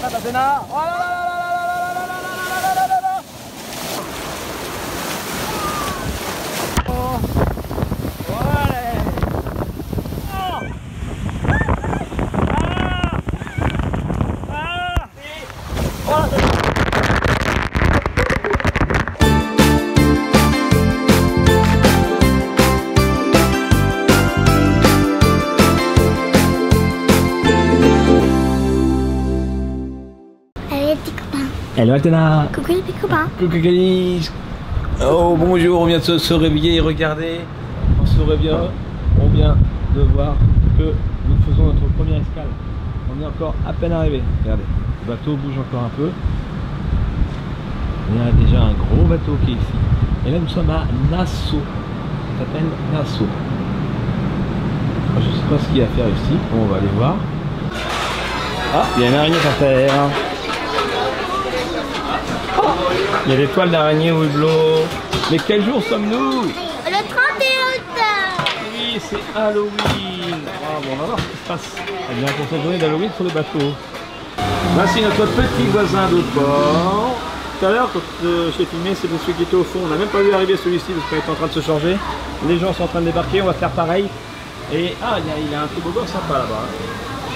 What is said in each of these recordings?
Attrape Athéna. Oh là là là là là là là là là là là là. Oh. Ouais. Oh. Hello Athéna. Coucou les petits copains. Coucou Calice. Oh bonjour, on vient de se réveiller et regardez, on se réveille, on vient de voir que nous faisons notre première escale. On est encore à peine arrivé. Regardez, le bateau bouge encore un peu. Il y a déjà un gros bateau qui est ici. Et là nous sommes à Nassau. Ça s'appelle Nassau. Je ne sais pas ce qu'il y a à faire ici. Bon, on va aller voir. Ah, il y a une araignée par terre. Il y a des toiles d'araignée au hublot. Mais quel jour sommes-nous? Le 31 août. Oui, c'est Halloween. Ah, bon, on va voir ce qui se passe. Eh bien, pour cette journée d'Halloween sur le bateau. Voici notre petit voisin de bord. Tout à l'heure, quand j'ai filmé, c'est celui qui était au fond. On n'a même pas vu arriver celui-ci parce qu'il est en train de se changer. Les gens sont en train de débarquer, on va faire pareil. Et ah, il y a un toboggan sympa là-bas.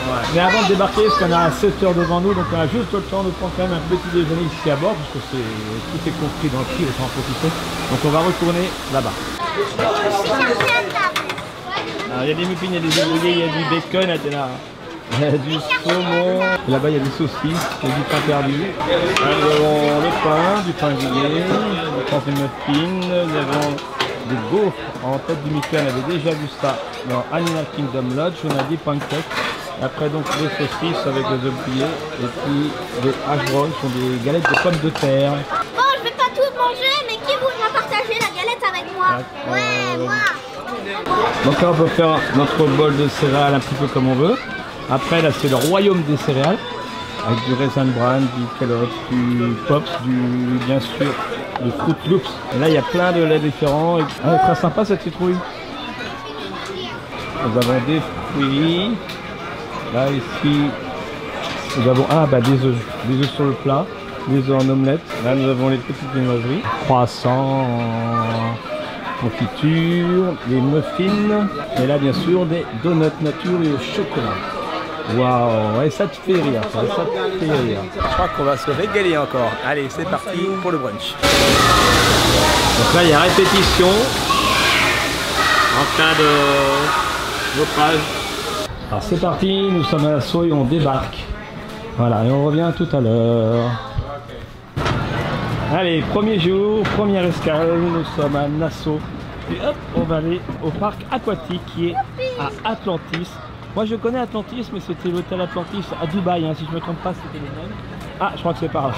Ouais. Mais avant de débarquer, parce qu'on a 7 heures devant nous, donc on a juste le temps de prendre quand même un petit déjeuner ici à bord, parce que tout est compris dans le prix, autant en profiter. Donc on va retourner là-bas. Il y a des muffins, il y a des ébrouillés, il y a du bacon, Athéna. Il y a du saumon. Là-bas il y a des saucisses, il y a du pain perdu. Nous avons le pain, du pain grillé, des muffins, nous avons des gaufres en tête du Mickey, on avait déjà vu ça dans Animal Kingdom Lodge, on a des pancakes. Après donc des saucisses avec des œufs brouillés et puis des hash browns, sont des galettes de pommes de terre. Bon, je vais pas tout manger, mais qui voudra partager la galette avec moi? Ouais, moi. Donc là on peut faire notre bol de céréales un petit peu comme on veut. Après là c'est le royaume des céréales avec du raisin bran, du Kellogg's, du Pops, bien sûr du Fruit Loops. Et là il y a plein de laits différents. Ah, très sympa cette citrouille. Nous avons des fruits. Là ici nous avons des œufs sur le plat, des œufs en omelette. Là nous avons les petites viennoiseries, croissants, confiture, des muffins et là bien sûr des donuts nature et au chocolat. Waouh, ouais, ça te fait rire, ça te fait rire. Je crois qu'on va se régaler encore. Allez, c'est parti pour le brunch. Donc là il y a répétition en cas de naufrage. Alors c'est parti, nous sommes à Nassau et on débarque. Voilà, et on revient tout à l'heure. Allez, premier jour, première escale, nous sommes à Nassau. Et hop, on va aller au parc aquatique qui est à Atlantis. Moi je connais Atlantis, mais c'était l'hôtel Atlantis à Dubaï, hein, si je ne me trompe pas, c'était le même. Ah, je crois que c'est par là.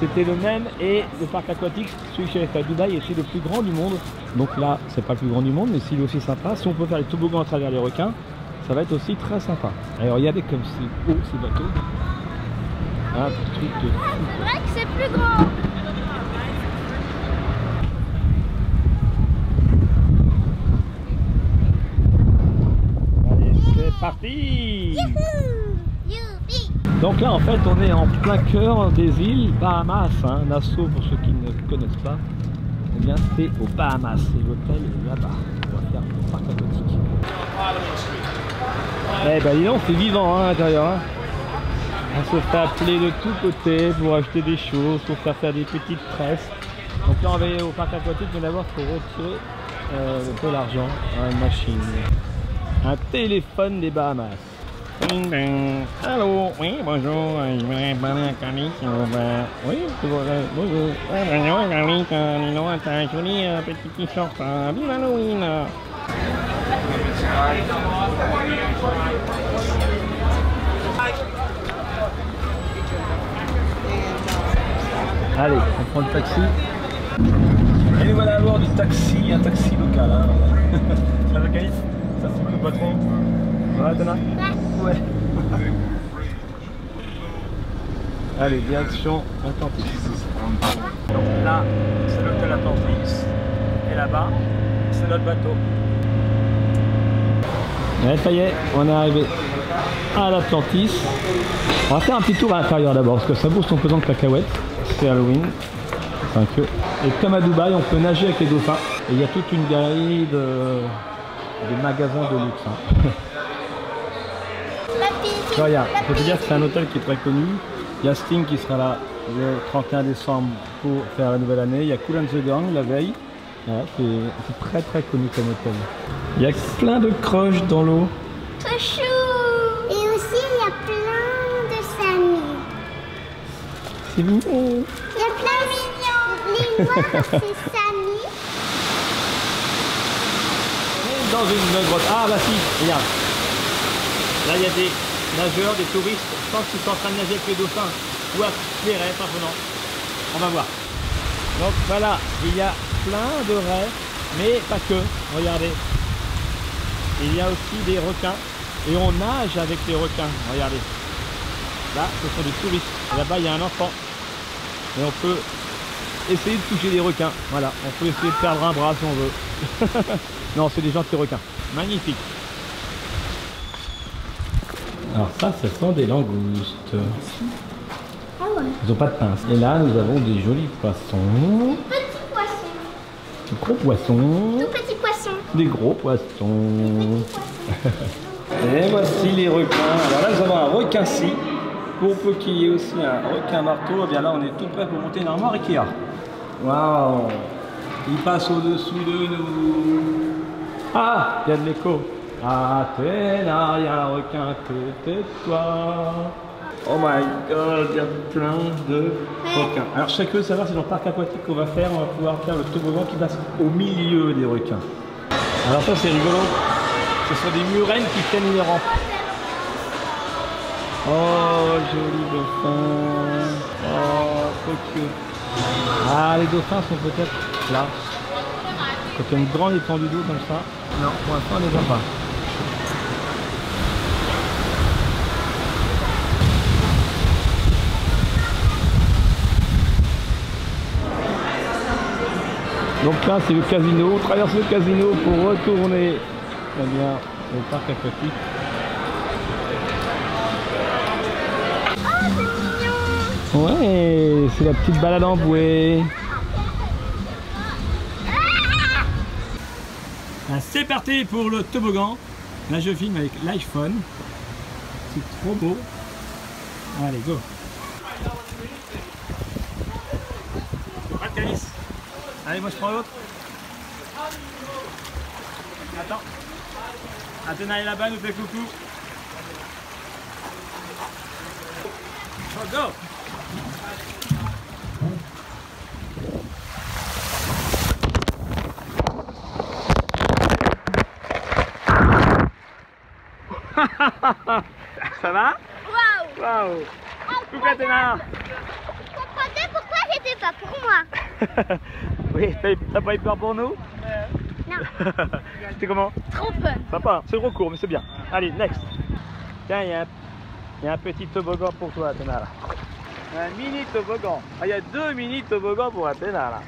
C'était le même et le parc aquatique, celui qui est à Dubaï, est le plus grand du monde. Donc là, c'est pas le plus grand du monde, mais s'il est aussi sympa. Si on peut faire les toboggans à travers les requins, ça va être aussi très sympa. Alors regardez comme c'est haut ces bateaux. Un truc de fou. C'est vrai que c'est plus grand. Allez, c'est parti. Donc là en fait on est en plein cœur des îles Bahamas, hein. Nassau pour ceux qui ne connaissent pas, eh bien c'est aux Bahamas et l'hôtel est là-bas. On va faire le parc aquatique. Eh ben dis donc c'est vivant hein, à l'intérieur. Hein. On se fait appeler de tous côtés pour acheter des choses, pour faire des petites tresses. Donc là on va aller au parc aquatique, mais d'abord il faut retirer de l'argent à une machine. Un téléphone des Bahamas. Allô, oui, bonjour, je voudrais parler à Carly, s'il vous plaît. Oui, bonjour. Bonjour, Carly, dis-donc, t'as un joli petit t-shirt, vive Halloween. Allez, on prend le taxi. Et nous voilà à bord du taxi, un taxi local. Hein. Ça va, Carly? Ça se coupe pas trop? Voilà, Athéna? Ouais. Allez, direction Atlantis. Donc là, c'est l'hôtel Atlantis. Et là-bas, c'est notre bateau. Ouais, ça y est, on est arrivé. à l'Atlantis. On va faire un petit tour à l'intérieur d'abord parce que ça vaut son pesant de cacahuètes. C'est Halloween. Enfin, et comme à Dubaï, on peut nager avec les dauphins. Et il y a toute une galerie de magasins de luxe. Hein. Regarde, je peux te dire que c'est un hôtel qui est très connu. Il y a Sting qui sera là le 31 décembre pour faire la nouvelle année. Il y a Kool and the Gang la veille. Ouais, c'est très très connu comme hôtel. Il y a plein de croches dans l'eau. Trop chou. Et aussi il y a plein de samis. C'est mignon. Il y a plein de mignons. Les noirs c'est samis. Dans une grotte. Ah bah si, regarde. Là il y a des nageurs, des touristes. Je pense qu'ils sont en train de nager avec les dauphins. Ou à les raies, simplement. On va voir. Donc voilà, il y a plein de raies, mais pas que. Regardez. Il y a aussi des requins. Et on nage avec les requins. Regardez. Là, ce sont des touristes. Là-bas, il y a un enfant. Et on peut essayer de toucher des requins. Voilà, on peut essayer de perdre un bras si on veut. Non, c'est des gentils requins. Magnifique. Alors ça, ce sont des langoustes. Ah ouais. Ils n'ont pas de pince. Et là, nous avons des jolis poissons. Petits poissons. Des gros poissons. Tout petits poissons. Des gros poissons. Et voici les requins. Alors là, nous avons un requin-ci. Pour peu qu'il y ait aussi un requin marteau, eh bien là, on est tout prêt pour monter une armoire Ikea. Waouh! Il passe au-dessous de nous. Ah! Il y a de l'écho. Athéna, il y a un requin à côté de toi. Oh my god, il y a plein de requins. Alors je sais que savoir si dans le parc aquatique qu'on va faire, on va pouvoir faire le toboggan qui passe au milieu des requins. Alors ça c'est rigolo. Ce sont des murènes qui tiennent les rampes. Oh joli dauphin. Oh trop cute. Ah les dauphins sont peut-être là. Quand il y a une grande étendue d'eau comme ça. Non, pour l'instant on ne les voit pas. Donc là c'est le casino, on traverse le casino pour retourner eh bien, au parc aquatique. Oh c'est mignon. Ouais, c'est la petite balade en bouée. C'est parti pour le toboggan. Là je filme avec l'iPhone. C'est trop beau. Allez go. Pas de calice. Allez, moi je prends l'autre. Attends. Athéna est là-bas, nous fait coucou. Oh, go! Ça va? Waouh! Waouh! Coucou Athéna! Vous comprenez pourquoi j'étais pas pour moi? Oui, t'as pas eu peur pour nous? Non. C'était comment? Trop fun. Sympa, c'est gros court mais c'est bien. Allez, next. Tiens, il y a un petit toboggan pour toi Athéna là. Un mini toboggan. Ah, il y a 2 mini toboggans pour Athéna là.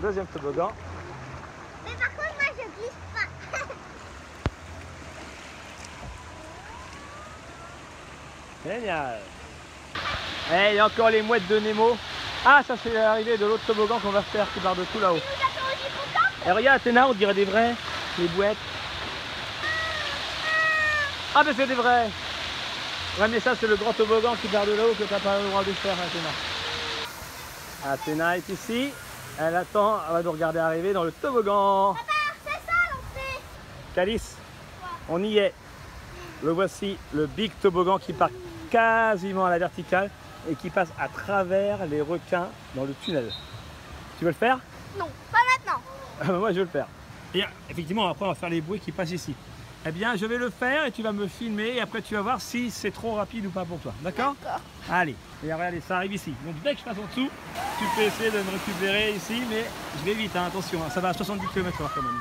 Deuxième toboggan. Mais par contre, moi, je glisse pas. Génial. Et il y a encore les mouettes de Nemo. Ah, ça c'est l'arrivée de l'autre toboggan qu'on va faire qui part de tout là-haut. Et regarde Athéna, on dirait des vrais, les bouettes. Ah mais c'est des vrais. Ouais mais ça c'est le grand toboggan qui part de là-haut que t'as pas le droit de faire Athéna. Athéna est ici. Elle attend, elle va nous regarder arriver dans le toboggan. Papa, c'est ça l'entrée. Calice, on y est. Le voici, le big toboggan qui part quasiment à la verticale et qui passe à travers les requins dans le tunnel. Tu veux le faire? Non, pas maintenant. Moi je veux le faire. Et effectivement après on va faire les bruits qui passent ici. Eh bien je vais le faire et tu vas me filmer et après tu vas voir si c'est trop rapide ou pas pour toi. D'accord? D'accord. Allez, et regardez, ça arrive ici. Donc dès que je passe en dessous, tu peux essayer de me récupérer ici, mais je vais vite, hein, attention, hein, ça va à 70 km/h quand même.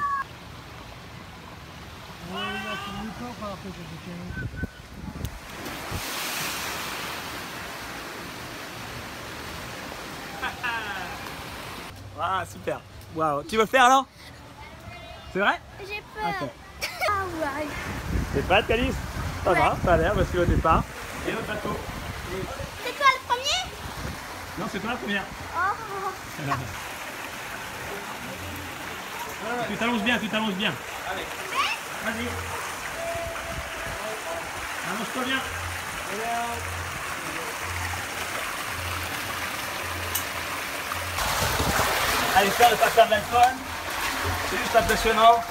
Ah, super. Waouh. Tu veux le faire alors? C'est vrai? J'ai peur. Ok. Ah ouais. T'es prête, Calice? Ça va, ça a l'air, parce que au départ. Et le bateau. C'est toi le premier? Non, c'est toi la première. Oh. Tu t'allonges bien, tu t'allonges bien. Allez. Vas-y. Allonge-toi bien. Allez, faire le passage de l'alcool. C'est juste impressionnant.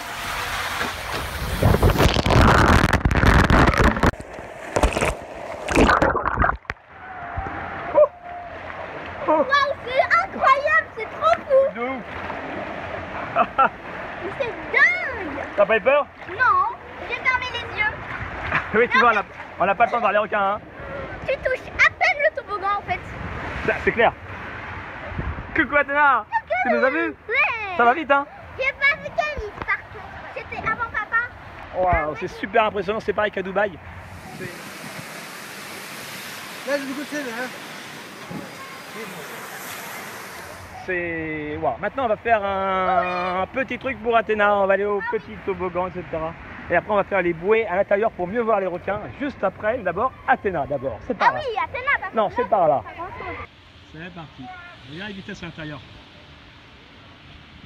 Waouh, c'est incroyable, c'est trop fou. De ouf. Mais c'est dingue. T'as pas eu peur? Non, j'ai fermé les yeux. Oui, tu vois, on n'a pas le temps de voir les requins. Hein. Tu touches à peine le toboggan en fait. C'est clair. Coucou Athéna. Tu nous as vus? Ouais. Ça va vite, hein? J'ai pas vu Calice par contre. C'était avant papa. Waouh, c'est super impressionnant, c'est pareil qu'à Dubaï. Là, je goûter là. C'est... Waouh. Maintenant, on va faire un petit truc pour Athéna. On va aller au petit toboggan, etc. Et après, on va faire les bouées à l'intérieur pour mieux voir les requins. Juste après, d'abord, Athéna, d'abord. C'est par Ah là. oui, Athéna. Parce Non, que c'est par là. pas grand-chose. C'est parti. Regarde la vitesse à l'intérieur.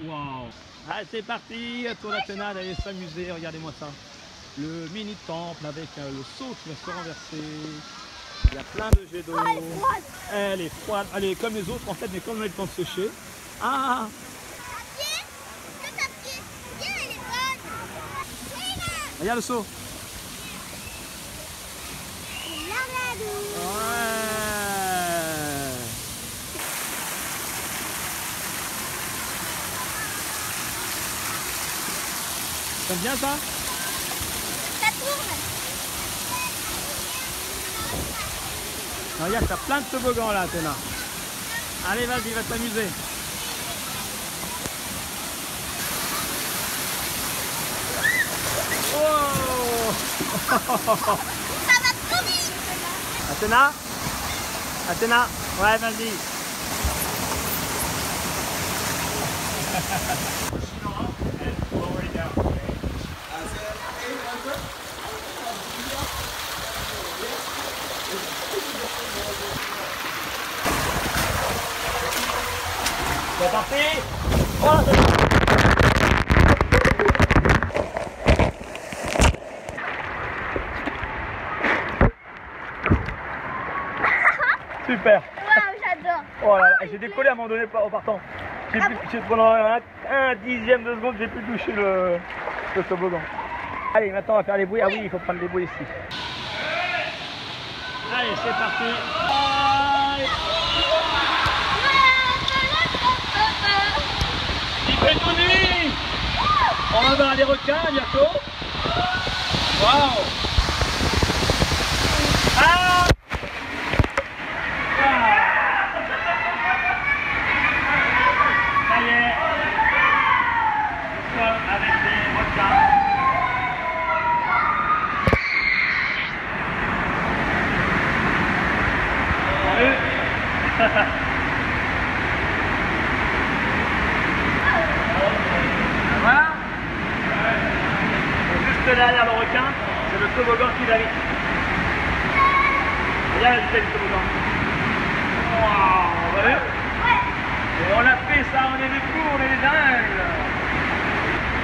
Waouh. Allez, c'est parti. Tour d'Athéna, d'aller s'amuser. Regardez-moi ça. Le mini temple avec le seau qui va se renverser. Il y a plein de jets d'eau. Oh, elle est froide. Elle est froide. Elle est comme les autres en fait, mais comme on a le temps de sécher. Ah. Regarde le seau. Ouais. T'aimes bien ça? Ça tourne. Regarde, t'as plein de toboggans là, Athéna. Allez, vas-y, va t'amuser. Oh. Ça va trop vite. Athéna? Athéna? Ouais, vas-y. C'est parti. Oh, super. Waouh, j'adore. Oh là là, j'ai décollé à un moment donné en partant. Pendant un dixième de seconde, j'ai pu toucher le toboggan. Allez, maintenant on va faire les bouées. Ah oui, il faut prendre les bouées ici. Allez, c'est parti. Aïe. Il fait tout nuit. On va voir les requins bientôt. Waouh. Ah. Ça y est. Nous sommes avec les requins. Voilà. Juste derrière le requin, c'est le toboggan qui va vite. Regarde la vitesse du toboggan. Waouh, on va voir. Et on a fait ça, on est des fous, on est des dingues.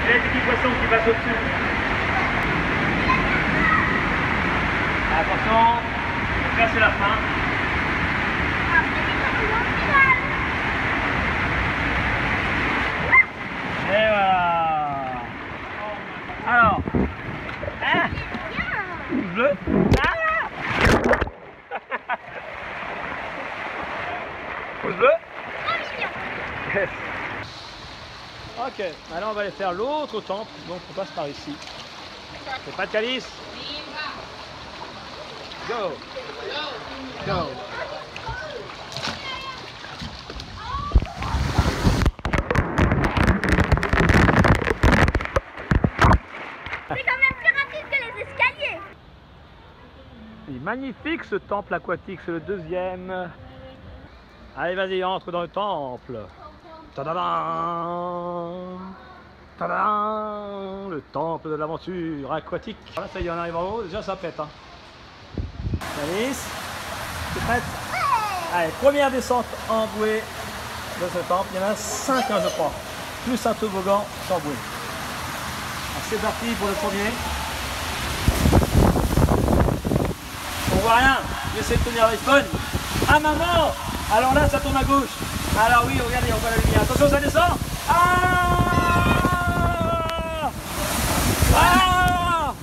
Et les petits poissons qui passent au-dessus. Attention, là c'est la fin. Et voilà. Alors, hein, pouce bleu. Ah. Pouce bleu. Yes. Ok, maintenant on va aller faire l'autre temple, donc on passe par ici. C'est pas de calice. Go. Go. C'est quand même plus rapide que les escaliers. Il est magnifique ce temple aquatique, c'est le deuxième. Allez, vas-y, entre dans le temple. Tadadam! Tadadam! Le temple de l'aventure aquatique. Voilà, ça y est, on arrive en haut. Déjà, ça pète. Hein. Alice, tu es prête? Allez, première descente en bouée de ce temple. Il y en a 5, hein, je crois. Plus un toboggan sans bouée. C'est parti pour le premier. On voit rien. J'essaie de tenir le spawn. Ah maman! Alors là, ça tourne à gauche. Alors oui, regardez, on voit la lumière. Attention, ça descend. Ah! Ah!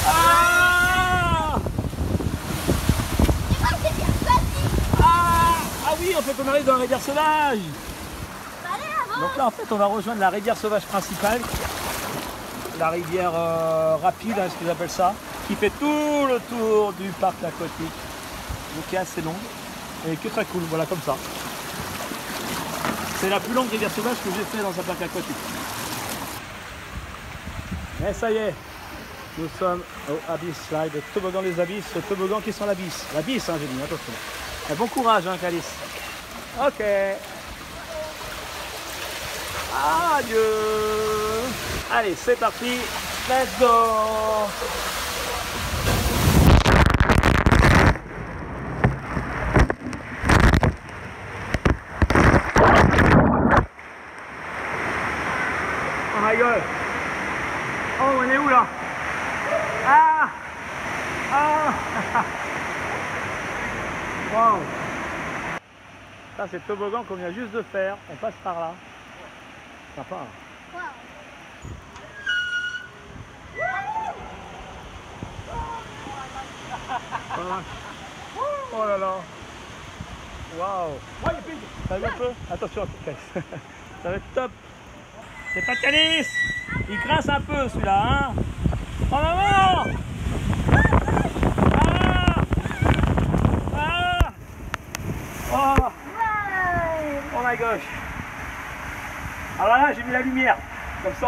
Ah! Ah oui, en fait, on arrive dans la rivière sauvage. Donc là, en fait, on va rejoindre la rivière sauvage principale. La rivière rapide, hein, ce qu'ils appellent ça, qui fait tout le tour du parc aquatique. Donc qui est assez long et qui est très cool, voilà comme ça. C'est la plus longue rivière sauvage que j'ai fait dans un parc aquatique. Et ça y est, nous sommes au Abyss Slide, le toboggan des abysses, ce toboggan qui sent l'abysse. L'abysse, hein, j'ai dit, attention. Et bon courage, hein, Calice. Ok. Adieu. Allez, c'est parti. Let's go. Oh my god. Oh, on est où là? Ah. Ah. Wow. Ça, c'est le toboggan qu'on vient juste de faire. On passe par là. Sympa. Wow. Oh là là. Waouh. Ça va un peu. Attention, ça va être top. C'est pas Calice. Il grince un peu celui-là, hein. Oh maman. Ah. Ah. Oh. Oh my gosh. Alors là, j'ai mis la lumière. Comme ça,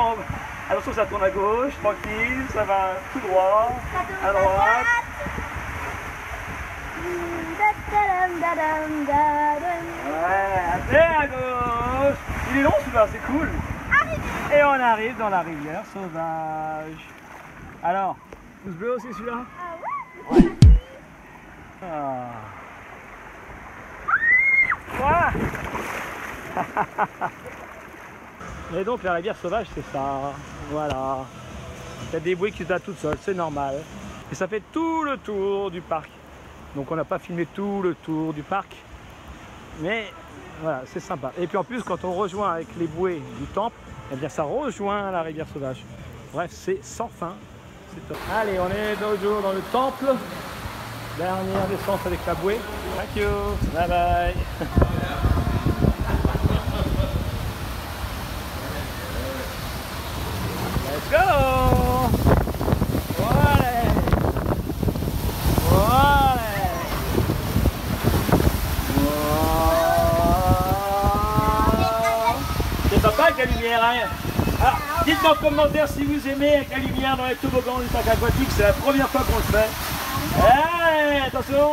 attention, ça tourne à gauche, tranquille, ça va tout droit, à droite. Ouais, à gauche. Il est long celui-là, c'est cool. Et on arrive dans la rivière sauvage. Alors, pouce bleu aussi celui-là? Ouais. Ah. Et donc la rivière sauvage, c'est ça. Voilà. Il y a des bouées qui se battent toutes seules, c'est normal. Et ça fait tout le tour du parc. Donc on n'a pas filmé tout le tour du parc. Mais voilà, c'est sympa. Et puis en plus, quand on rejoint avec les bouées du temple, eh bien ça rejoint la rivière sauvage. Bref, c'est sans fin. C'est top. Allez, on est toujours dans le temple. Dernière descente avec la bouée. Thank you. Bye bye. Let's go. Voilà. Voilà. C'est sympa avec la lumière, hein. Alors, dites-moi en commentaire si vous aimez avec la lumière dans les toboggans du parc aquatique. C'est la première fois qu'on le fait. Hey, attention,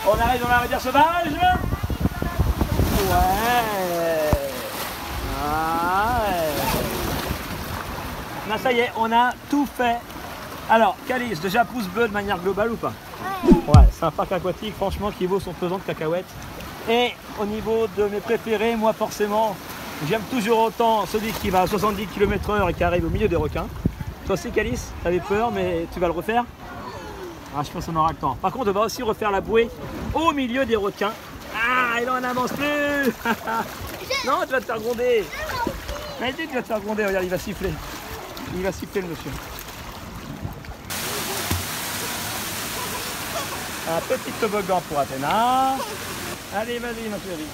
on arrive dans la rivière sauvage. Ouais. Ah ouais. Là, ça y est, on a tout fait. Alors, Calice, déjà pouce bleu de manière globale ou pas? Ouais, c'est un parc aquatique, franchement, qui vaut son pesant de cacahuètes. Et au niveau de mes préférés, moi, forcément, j'aime toujours autant celui qui va à 70 km/h et qui arrive au milieu des requins. Toi aussi, Calice, t'avais peur, mais tu vas le refaire? Ah, je pense qu'on aura le temps. Par contre, on va aussi refaire la bouée au milieu des requins. Ah, et là, on n'avance plus. Non, tu vas te faire gronder. Mais dis, tu vas te faire gronder. Regarde, il va siffler. Il va siffler, le monsieur. Un petit toboggan pour Athéna. Allez, vas-y, ma chérie.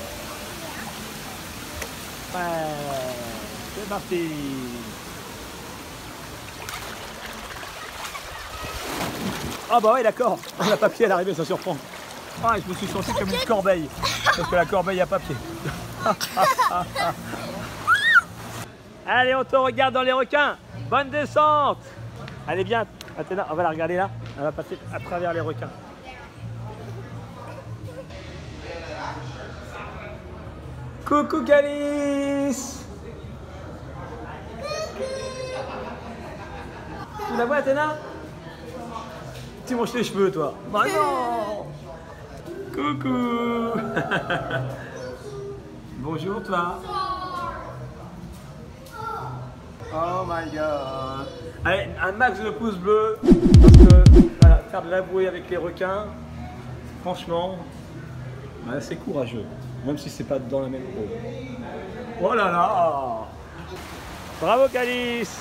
Ouais, c'est parti. Ah bah ouais, d'accord, la papier à l'arrivée, ça surprend. Ah, je me suis senti comme une corbeille, parce que la corbeille a papier. Allez, on te regarde dans les requins. Bonne descente. Allez, bien, Athéna, on va la regarder là. Elle va passer à travers les requins. Coucou Calice. Tu la vois Athéna? Tu manges les cheveux toi. Bah non. Coucou. Bonjour toi. Oh my god. Allez, un max de pouces bleus. Parce que voilà, faire de la bouée avec les requins, franchement, ouais, c'est courageux. Même si c'est pas dans la même eau. Oh là là. Bravo Calice.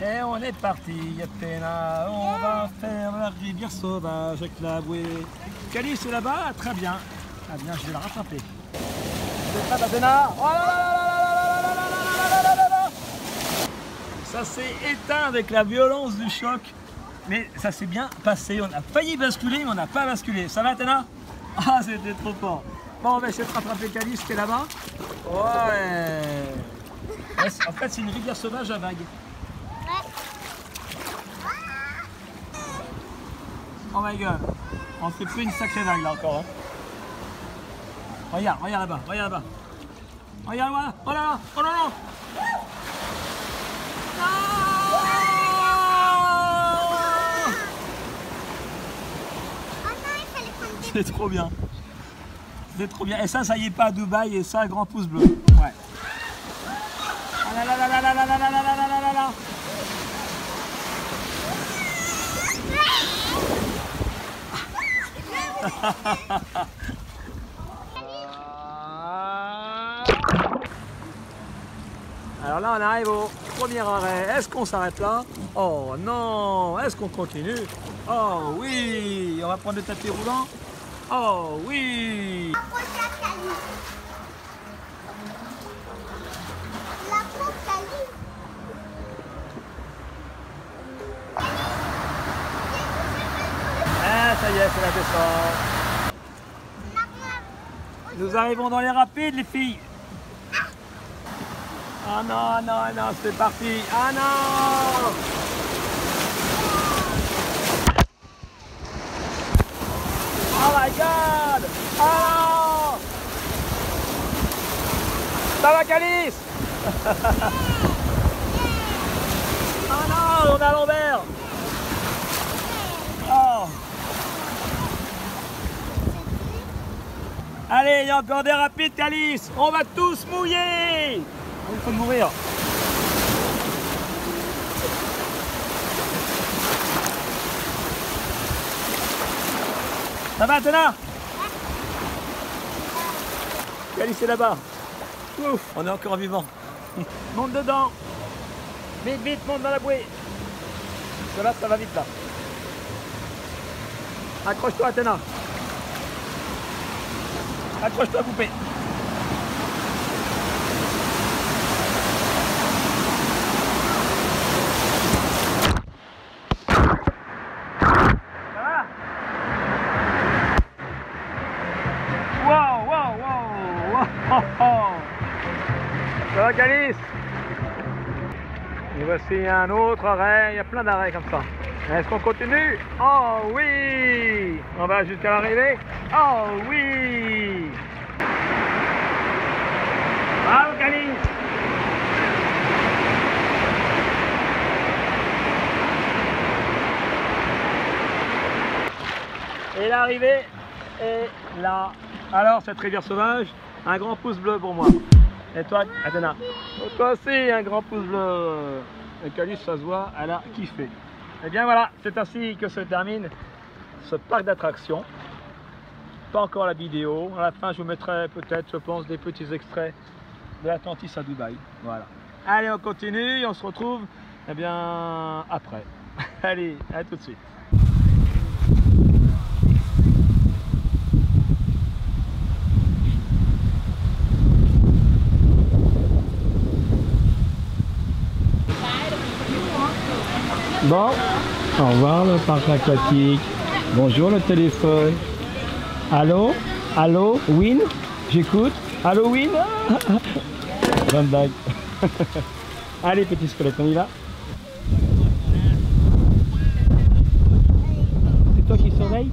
Et on est parti, Athéna. On va faire la rivière sauvage avec la bouée. Calice est là-bas, très bien. Ah bien, je vais la rattraper. C'est prête Athéna? Oh là là là là là là. Ça s'est éteint avec la violence du choc. Mais ça s'est bien passé. On a failli basculer, mais on n'a pas basculé. Ça va Athéna? Ah, c'était trop fort. Bon, on va essayer de rattraper Calice qui est là-bas. Ouais. En fait, c'est une rivière sauvage à vagues. Oh my god, on s'est pris une sacrée vague là encore. Hein. Regarde, regarde là-bas, regarde là-bas. Regarde là, oh là là, oh là là. C'est trop bien. C'est trop bien. Et ça y est pas à Dubaï et ça, grand pouce bleu. Ouais. Ah là là là là là là là là là là là là. Alors là on arrive au premier arrêt. Est-ce qu'on s'arrête là? Oh non. Est-ce qu'on continue? Oh oui. On va prendre le tapis roulant. Oh oui. Ah ça y est, c'est la descente. Nous arrivons dans les rapides les filles. Ah non, non, non, c'est parti. Ah non. Oh my god. Oh. Ça va Calice? Oh non, on est à l'envers. Oh. Allez, il y a encore des rapides Calice. On va tous mouiller. Il faut mourir. Ça va Athéna? Calice est là-bas. Ouf, on est encore vivant. Monte dedans. Vite, vite, monte dans la bouée. Cela, ça va vite là. Accroche-toi Athéna. Accroche-toi poupée. Ça va Calice? Et voici un autre arrêt, il y a plein d'arrêts comme ça. Est-ce qu'on continue? Oh oui! On va jusqu'à l'arrivée? Oh oui! Bravo Calice! Et l'arrivée est là. Alors cette rivière sauvage, un grand pouce bleu pour moi. Et toi, Athéna? Toi aussi, un grand pouce bleu. Et Calice, ça se voit, elle a kiffé. Et bien voilà, c'est ainsi que se termine ce parc d'attractions. Pas encore la vidéo. À la fin, je vous mettrai peut-être, je pense, des petits extraits de l'Atlantis à Dubaï. Voilà. Allez, on continue et on se retrouve eh bien, après. Allez, à tout de suite. Bon, au revoir le parc aquatique. Bonjour le téléphone. Allô? Allô? Win? J'écoute. Allô Win? Bonne blague. Allez petit squelette, on y va. C'est toi qui surveille?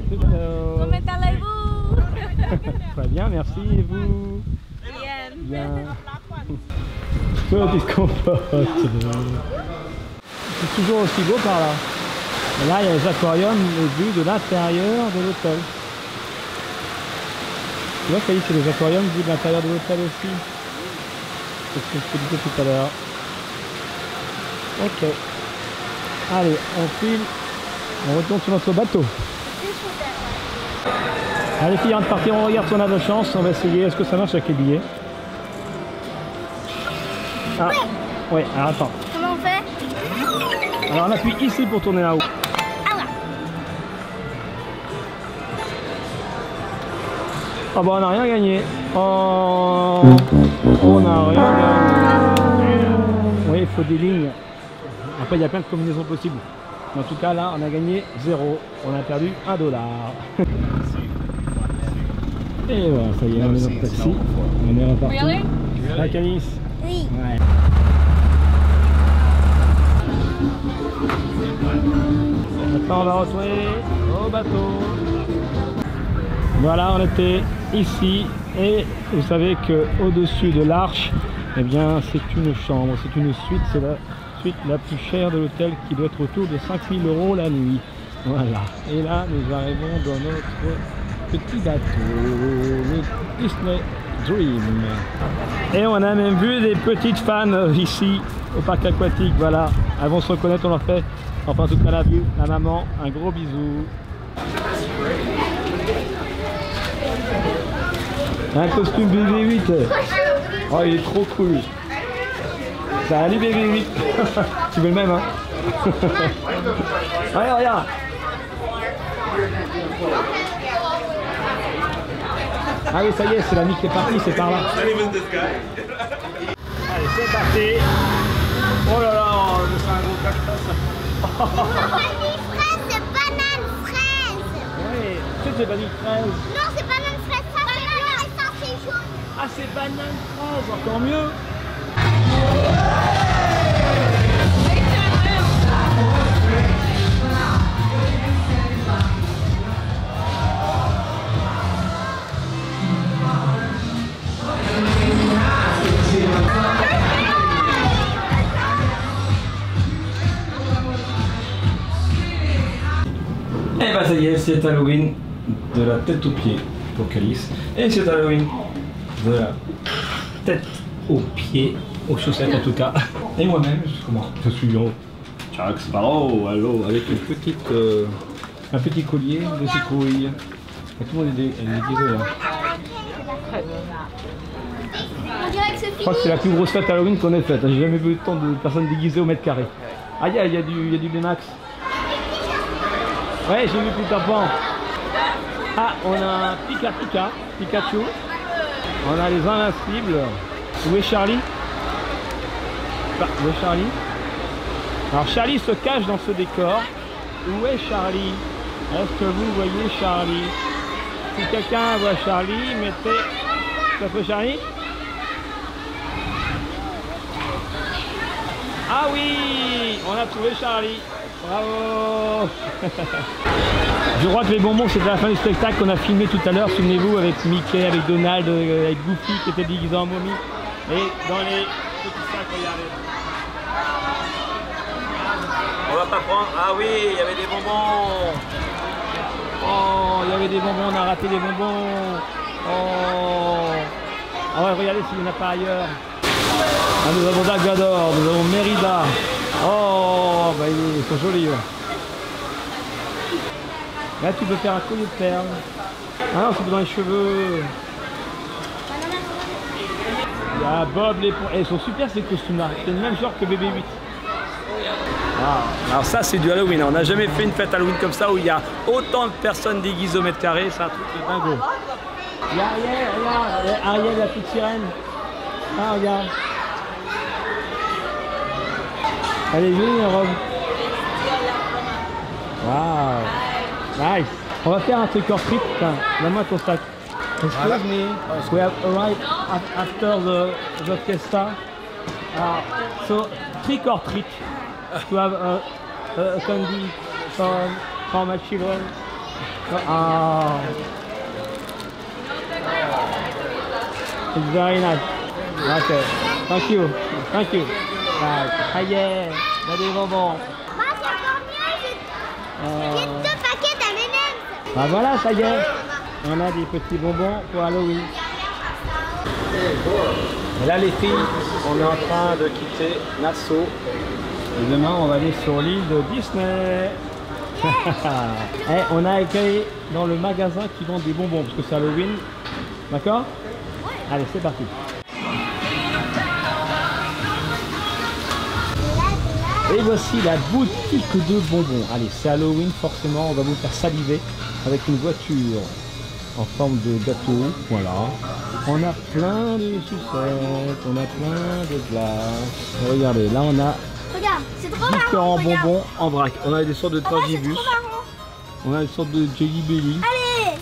Comment allez-vous? Très bien, merci. Et vous? Bien. Petit compote. C'est toujours aussi beau par là. Et là, il y a les aquariums vus de l'intérieur de l'hôtel. Tu vois, c'est les aquariums vus de l'intérieur de l'hôtel aussi. C'est ce que je te disais tout à l'heure. Ok. Allez, on file. On retourne sur notre bateau. Allez, filles, avant de partir, on regarde si on a de la chance. On va essayer. Est-ce que ça marche avec les billets? Ah, oui, alors attends. Comment on fait? Alors on appuie ici pour tourner là-haut. Ah bah on n'a rien gagné. Oh, on n'a rien gagné. Oui, il faut des lignes. Après il y a plein de combinaisons possibles. Mais en tout cas là on a gagné 0. On a perdu $1. Et voilà, ça y est, on est dans le taxi. On est reparti. La Calice. Oui. Ouais. Maintenant on va retourner au bateau. Voilà, on était ici et vous savez que au-dessus de l'arche, eh bien c'est une chambre, c'est une suite, c'est la suite la plus chère de l'hôtel qui doit être autour de 5 000 € la nuit. Voilà. Et là nous arrivons dans notre petit bateau, le Disney Dream. Et on a même vu des petites fans ici au parc aquatique. Voilà, elles vont se reconnaître, on leur fait, enfin en tout cas la vue, la maman, un gros bisou. Un costume BB8. Oh, il est trop cool. Salut BB8. Tu veux le même, hein? Regarde, regarde. Ah oui, ça y est, c'est l'ami qui est parti, c'est par là. Allez, c'est parti. Oh là là, c'est un gros cactus. Fraise, c'est banane fraise. Oui, c'est banane fraise. Non, c'est banane fraise, ça c'est blanc et ça c'est jaune. Ah, c'est banane fraise, encore mieux. Et bah ça y est, c'est Halloween de la tête aux pieds pour Calice. Et c'est Halloween de la tête aux pieds, aux chaussettes en tout cas. Et moi-même, je suis en Jack Sparrow, allô, avec une petite, un petit collier de citrouille. Et tout le monde est déguisé là. On dirait que c'est Je crois que c'est la plus grosse fête Halloween qu'on ait faite. J'ai jamais vu autant de personnes déguisées au mètre carré. Ah, il y a du B-Max. Ouais, j'ai vu Peter Pan. Ah, on a un Pikachu. On a les Invincibles. Où est Charlie? Où est Charlie? Alors Charlie se cache dans ce décor. Où est Charlie? Est-ce que vous voyez Charlie? Si quelqu'un voit Charlie, mettez... Ça fait Charlie? Ah oui, on a trouvé Charlie. Bravo. Je crois que les bonbons c'était la fin du spectacle qu'on a filmé tout à l'heure, souvenez-vous, avec Mickey, avec Donald, avec Goofy qui était déguisé en momie. Et dans les petits sacs, regardez. On va pas prendre... Ah oui, il y avait des bonbons. Oh, il y avait des bonbons, on a raté des bonbons. Oh. Ah ouais, regardez s'il n'y en a pas ailleurs. Ah, nous avons Dagador, nous avons Mérida. Oh, bah ils sont jolis. Ouais. Là, tu peux faire un collier de perles. Ah non, c'est dans les cheveux. Il y a Bob l'éponge. Ils sont super ces costumes-là. C'est le même genre que BB8. Ah, alors ça, c'est du Halloween. On n'a jamais fait une fête Halloween comme ça où il y a autant de personnes déguisées au mètre carré. C'est un truc de dingo. Il y a Ariel, regarde. Ariel, la petite sirène. Ah, regarde. Allez, venez, Rob. Waouh. Nice. On va faire un trick or treat. Donne-moi ton sac. Excuse me. We have arrived after the fiesta. So, trick or treat. To have a candy for my children. It's very nice. Okay. Thank you. Thank you. Right. Ah yeah. Il y a des bonbons. Moi, c'est encore mieux. J'ai 2 paquets d'M&M's. Bah voilà, ça y est. On a des petits bonbons pour Halloween. Et là les filles, on est en train de quitter Nassau. Et demain on va aller sur l'île de Disney. Et on a été dans le magasin qui vend des bonbons parce que c'est Halloween. D'accord? Ouais. Allez, c'est parti. Et voici la boutique de bonbons. Allez, c'est Halloween, forcément on va vous faire saliver avec une voiture en forme de gâteau. Voilà. On a plein de sucettes, on a plein de glaces. Regardez, là on a regarde, c'est trop différents marrant, bonbons en vrac. On a des sortes de tragibus. On a des sortes de jelly belly. Allez,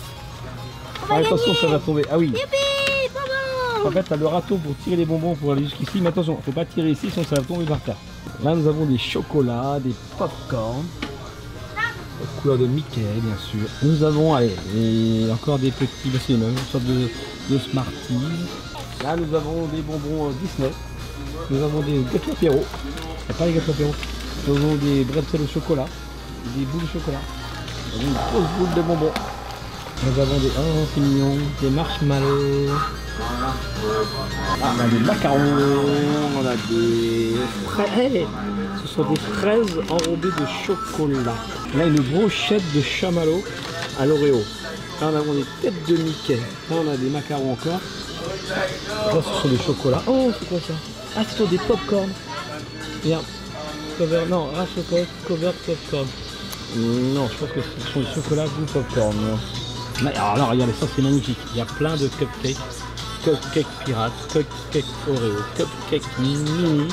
on va attention, ça va tomber. Ah oui. Youpi, bonbons. En fait, t'as le râteau pour tirer les bonbons pour aller jusqu'ici. Mais attention, faut pas tirer ici, sinon ça va tomber par terre. Là, nous avons des chocolats, des pop-corn. Couleur de Mickey, bien sûr. Nous avons, allez, et encore des petits, c'est les mêmes, une sorte de Smarties. Là, nous avons des bonbons Disney. Nous avons des gâteaux apéro. Il n'y a pas les gâteaux apéro. Nous avons des bretzels au chocolat, des boules de chocolat. Nous avons une grosse boule de bonbons. Nous avons des, oh, c'est mignon, des marshmallows. Ah, on a des macarons, on a des fraises. Ce sont des fraises enrobées de chocolat. Là, une brochette de chamallow à l'Oreo. Là, on a des têtes de Mickey. Là, on a des macarons encore. Là, ce sont des chocolats. Oh, c'est quoi ça? Ah, ce sont des pop-corn. Regarde. Cover, non, chocolat, cover pop-corn. Non, je pense que ce sont des chocolats goût pop-corn. Alors là, regardez, ça, c'est magnifique. Il y a plein de cupcakes. Cupcake pirate, cupcake Oreo, cupcake mini,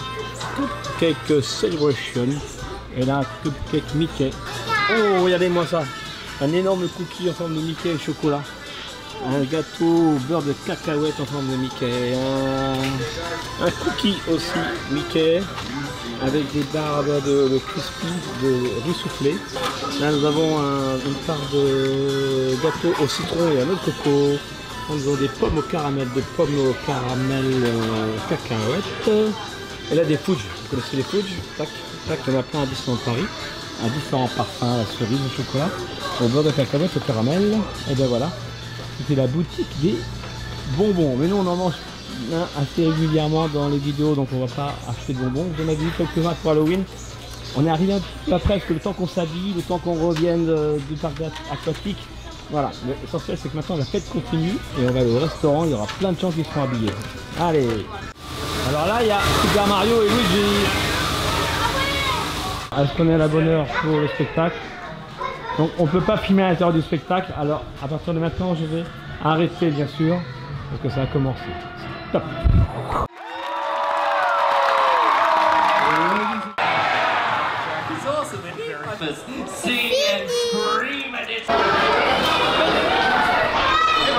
cupcake celebration. Et là, cupcake Mickey. Oh, regardez-moi ça. Un énorme cookie en forme de Mickey et chocolat. Un gâteau au beurre de cacahuète en forme de Mickey. Un cookie aussi Mickey. Avec des barres de crispy, de riz soufflé. Là, nous avons une part de gâteau au citron et à noix de coco. Nous avons des pommes au caramel, cacahuètes. Et là, des fudge. Vous connaissez les fudge? Tac, tac, il y en a plein à Disneyland Paris. À différents parfums, la cerise, au chocolat, au beurre de cacahuète, au caramel. Et ben voilà. C'était la boutique des bonbons. Mais nous, on en mange assez régulièrement dans les vidéos, donc on va pas acheter de bonbons. Vous en avez vu quelques-uns pour Halloween. On est arrivé un petit peu après, parce que le temps qu'on s'habille, le temps qu'on revienne du parc aquatique. Voilà, l'essentiel c'est que maintenant la fête continue et on va aller au restaurant, il y aura plein de gens qui seront habillés. Allez. Alors là il y a Super Mario et Luigi. Est-ce qu'on est à la bonne heure pour le spectacle? Donc on ne peut pas filmer à l'intérieur du spectacle, alors à partir de maintenant je vais arrêter bien sûr, parce que ça a commencé. Stop.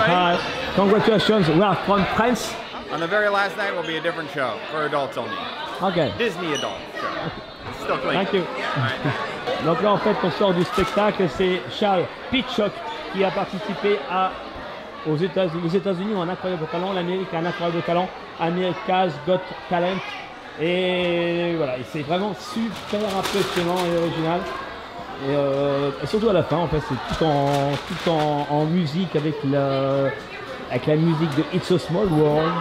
Hi, congratulations, we are from France. On the very last night will be a different show for adults only. Okay. Disney adult show. Still clean. Thank you. Donc là en fait on sort du spectacle, c'est Charles Pitchock qui a participé aux États-Unis ont un incroyable talent, l'Amérique a un incroyable talent, America's Got Talent. Et voilà, c'est vraiment super impressionnant et original. Et surtout à la fin, en fait, c'est tout en musique avec la musique de It's a Small World,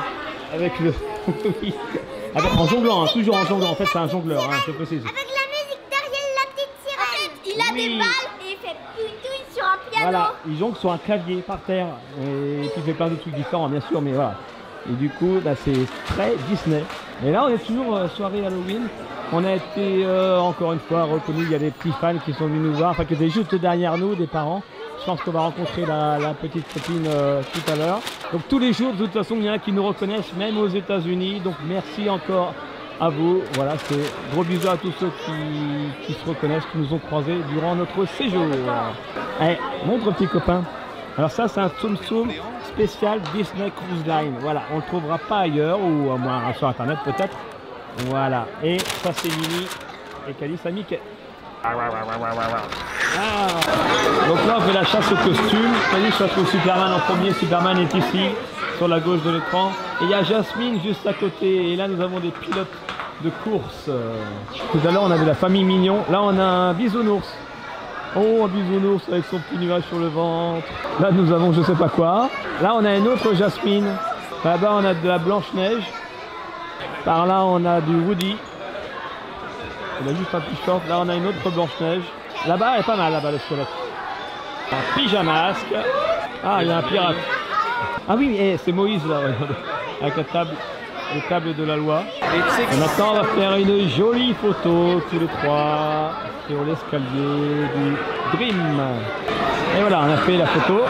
avec le en jonglant, hein, toujours en jonglant. En fait, c'est un jongleur, hein, je précise. Avec la musique d'Ariel, la petite sirène. En fait, il a des balles et il fait pouille sur un piano. Voilà, il jongle sur un clavier par terre et puis il fait plein de trucs différents, bien sûr, mais voilà. Et du coup, bah, c'est très Disney. Et là, on est toujours soirée Halloween. On a été encore une fois reconnus. Il y a des petits fans qui sont venus nous voir, enfin qui étaient juste derrière nous, des parents. Je pense qu'on va rencontrer la petite copine tout à l'heure. Donc tous les jours, de toute façon, il y en a qui nous reconnaissent, même aux États-Unis. Donc merci encore à vous. Voilà, c'est gros bisous à tous ceux qui se reconnaissent, qui nous ont croisés durant notre séjour. Allez, montre petit copain. Alors ça, c'est un Tsum Tsum spécial Disney Cruise Line. Voilà, on ne le trouvera pas ailleurs, ou à moins sur internet peut-être. Voilà, et ça c'est Mini et Calice à Mickey. Ah. Donc là on fait la chasse au costume. Calice va trouver Superman en premier. Superman est ici, sur la gauche de l'écran. Et il y a Jasmine juste à côté. Et là, nous avons des pilotes de course. Tout à l'heure, on avait la famille Mignon. Là, on a un bisounours. Oh, un bisounours avec son petit nuage sur le ventre. Là, nous avons je sais pas quoi. Là, on a une autre Jasmine. Là-bas, on a de la Blanche-Neige. Par là, on a du Woody. Il a juste un t-shirt. Là, on a une autre Blanche-Neige. Là-bas, elle est pas mal, là-bas, le squelette. Un pyjamasque. Ah, il y a un pirate. Ah oui, c'est Moïse, là, regardez. Avec la table, les tables de la loi. Et maintenant, on va faire une jolie photo, tous les trois, sur l'escalier du Dream. Et voilà, on a fait la photo.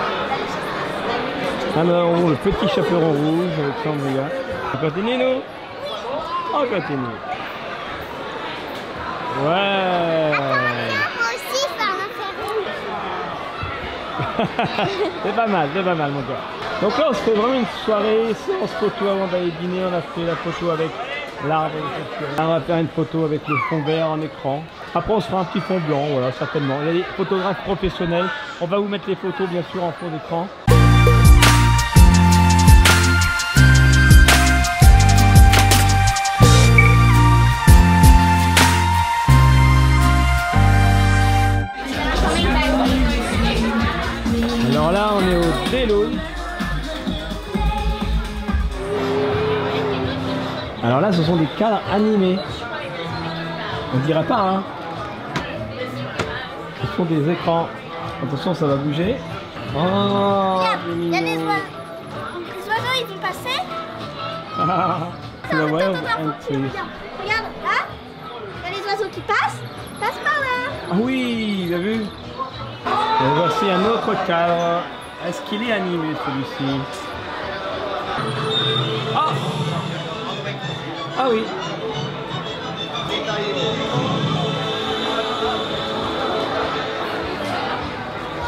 Alors, le petit chaperon rouge avec Sandria. On continue, nous? On continue. Ouais. Moi aussi, ça m'a fait C'est pas mal, mon gars. Donc là, on se fait vraiment une soirée séance photo avant d'aller dîner. On a fait la photo avec l'arbre. Là, on va faire une photo avec le fond vert en écran. Après, on se fera un petit fond blanc, voilà, certainement. Il y a des photographes professionnels. On va vous mettre les photos, bien sûr, en fond d'écran. Alors là, on est au Déloune. Alors là, ce sont des cadres animés. On ne dirait pas, hein. Ce sont des écrans. Attention, ça va bouger. Oh, regarde, il y a des oiseaux. Les oiseaux, ils vont passer. Tu la vois, Regarde, là, il y a les oiseaux qui passent par là. Ah oui, vous avez vu? Et voici un autre cadre. Est-ce qu'il est animé, celui-ci? Ah! Ah oui.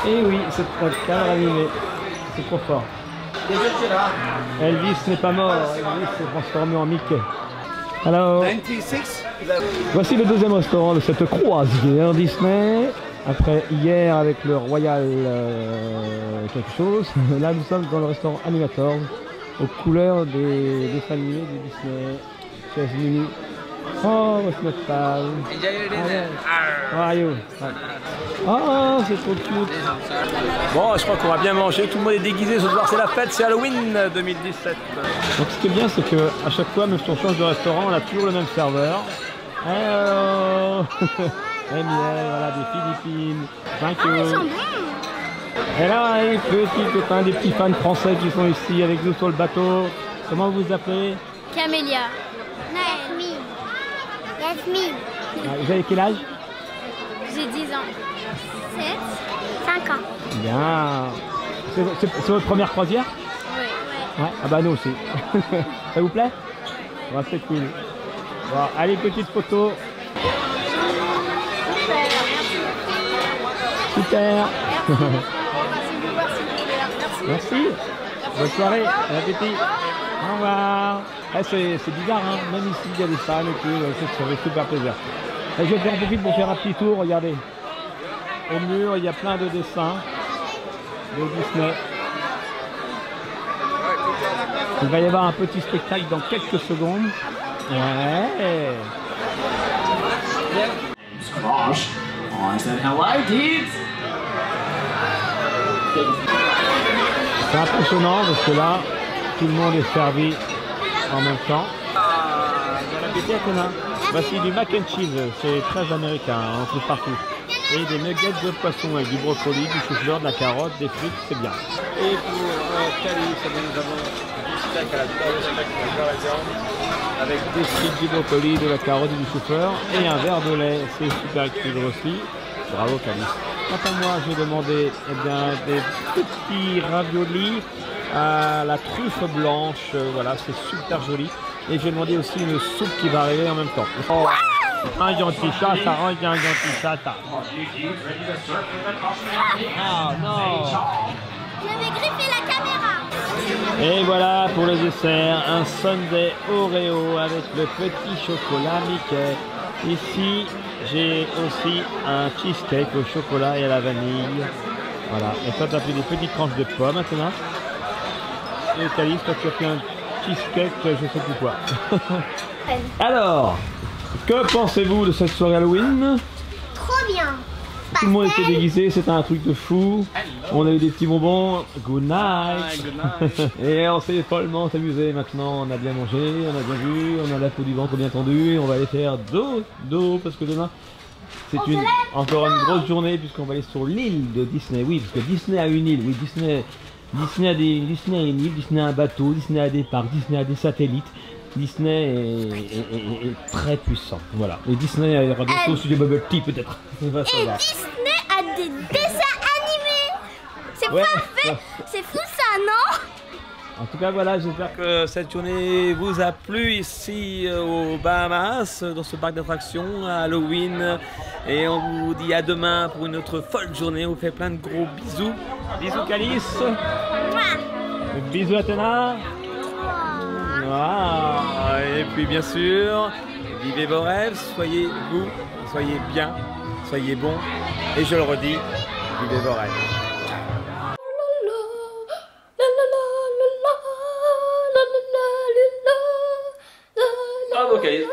Et oui, c'est un cadre animé. C'est trop fort. Elvis n'est pas mort. Elvis s'est transformé en Mickey. Alors, voici le deuxième restaurant de cette croisière Disney. Après hier avec le Royal quelque chose. Là, nous sommes dans le restaurant Animators aux couleurs des dessins animés de Disney. Mini. Oh, what's notre table? How are you? Oh, c'est trop cute. Bon, je crois qu'on va bien manger. Tout le monde est déguisé ce soir. C'est la fête, c'est Halloween 2017. Donc, ce qui est bien, c'est que à chaque fois, même si on change de restaurant, on a toujours le même serveur. Hello. Emiel, voilà, des Philippines. Thank you. Ah, ils sont bons. Et là, les petits copains, des petits fans français qui sont ici avec nous sur le bateau. Comment vous vous appelez? Camélia. Yasmine. Yasmine. Vous avez quel âge? J'ai 10 ans. 7, 5 ans. Bien. C'est votre première croisière? Oui. Ouais. Ah bah nous aussi. Ça vous plaît? Ouais, c'est cool. Bon, allez, petite photo. Super. Merci. Bonne soirée. Bon appétit. Au revoir. C'est bizarre, hein. Même ici, il y a des fans et tout. Ça fait super plaisir. Et je vais en profiter pour faire un petit tour. Regardez. Au mur, il y a plein de dessins de Disney. Il va y avoir un petit spectacle dans quelques secondes. Ouais. Squash. I said hello, kids. C'est impressionnant parce que là, tout le monde est servi en même temps. Bon appétit, Athéna. Voici du mac and cheese, c'est très américain, on trouve partout. Et des nuggets de poisson avec du brocoli, du chou-fleur, de la carotte, des frites, c'est bien. Et pour Calice, nous avons du steak à la viande avec des frites, du brocoli, de la carotte et du chou-fleur et un verre de lait, c'est super équilibré aussi. Bravo Calice. Quant à moi, j'ai demandé des petits raviolis à la truffe blanche, voilà, c'est super joli. Et j'ai demandé aussi une soupe qui va arriver en même temps. Oh, un gentil chat, ça rend un gentil chat. Ah non! Je vais griffer la caméra. Et voilà pour le dessert, un sundae Oreo avec le petit chocolat Mickey. Ici, j'ai aussi un cheesecake au chocolat et à la vanille. Voilà, et toi tu as fait des petites tranches de pommes maintenant. Et Calice, toi tu as fait un cheesecake, je sais plus quoi. Alors, que pensez-vous de cette soirée Halloween? Trop bien. Tout le monde était déguisé, c'était un truc de fou. On a eu des petits bonbons. Good night. Et on s'est follement amusé maintenant. On a bien mangé, on a bien vu, on a la peau du ventre bien tendue. On va aller faire dodo parce que demain c'est encore une grosse journée puisqu'on va aller sur l'île de Disney. Oui, parce que Disney a une île. Oui, Disney a une île, Disney a un bateau, Disney a des parcs, Disney a des satellites. Disney est très puissant, voilà. Et Disney il y aura bientôt aussi des bubble tea peut-être. Et Disney a des dessins animés. C'est parfait. C'est fou ça, non? En tout cas voilà, j'espère que cette journée vous a plu ici aux Bahamas, dans ce parc d'attractions à Halloween. Et on vous dit à demain pour une autre folle journée. On vous fait plein de gros bisous. Bisous Calice. Bisous Athéna. Ah, et puis bien sûr, vivez vos rêves, soyez vous, soyez bien, soyez bons. Et je le redis, vivez vos rêves. Bravo Calice.